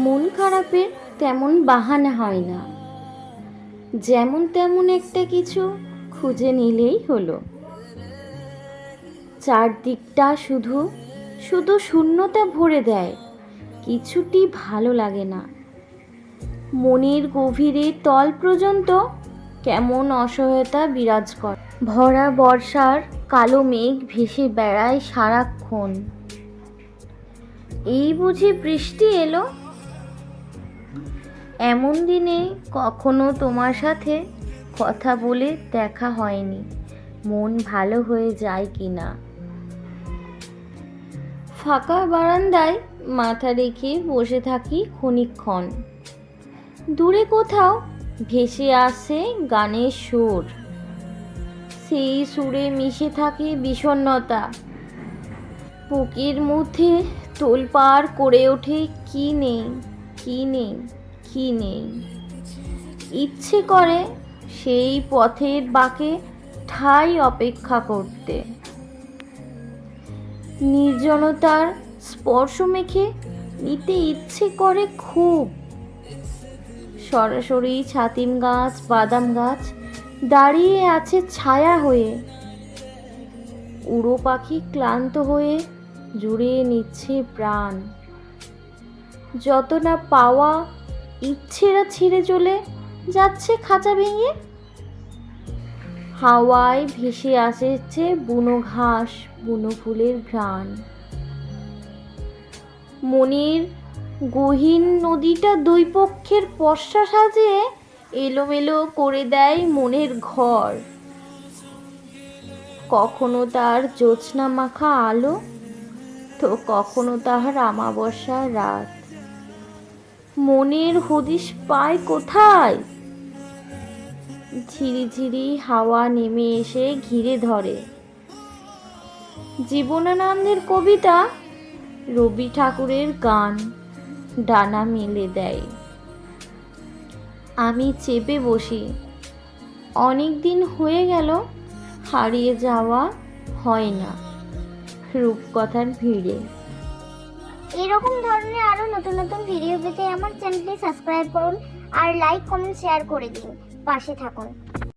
মন খারাপের তেমন বাহানা হয় না, যেমন তেমন একটা কিছু খুঁজে নিলেই হলো। চারদিকটা শুধু শুধু শূন্যতা ভরে দেয়, কিছুটি ভালো লাগে না। মনের গভীরে তল পর্যন্ত কেমন অসহায়তা বিরাজ করে। ভরা বর্ষার কালো মেঘ ভেসে বেড়ায় সারাক্ষণ। এই বুঝি বৃষ্টি এলো? এমন দিনে কখনো তোমার সাথে কথা বলে দেখা হয়নি, মন ভালো হয়ে যায় কিনা। ফাঁকা বারান্দায় মাথা রেখে বসে থাকি ক্ষণিকক্ষণ। দূরে কোথাও ভেসে আসে গানের সুর, সেই সুরে মিশে থাকে বিষণ্ণতা। বুকের মধ্যে তোলপাড় করে ওঠে কি নেই, কি নেই, কি নেই। ইচ্ছে করে সেই পথের বাঁকে ঠাই অপেক্ষা করতে, নির্জনতার স্পর্শ মেখে নিতে ইচ্ছে করে খুব। সরাসরি ছাতিম গাছ, বাদাম গাছ দাঁড়িয়ে আছে ছায়া হয়ে। উড়ো পাখি ক্লান্ত হয়ে জুড়িয়ে নিচ্ছে প্রাণ। যত না পাওয়া ইচ্ছেরা ছিঁড়ে চলে যাচ্ছে খাঁচা ভেঙে। হাওয়ায় ভেসে আসছে বুনো ঘাস, বুনো ফুলের ঘ্রাণ। মনের গহীন নদীটা দুই পক্ষের পশ্চা সাজিয়ে এলোমেলো করে দেয় মনের ঘর। কখনো তার জ্যোৎস্না মাখা আলো, তো কখনো তাহার আমাবস্যার রাত। মনের হদিশ পায় কোথায়? ঝিরিঝিরি হাওয়া নেমে এসে ঘিরে ধরে। জীবনানন্দের কবিতা, রবি ঠাকুরের গান ডানা মেলে দেয়। আমি চেপে বসি, অনেক দিন হয়ে গেল হারিয়ে যাওয়া হয় না রূপকথার ভিড়ে। এরকম ধরনের আরো নতুন নতুন ভিডিও পেতে আমার চ্যানেলটি সাবস্ক্রাইব করুন আর লাইক, কমেন্ট, শেয়ার করে দিন। পাশে থাকুন।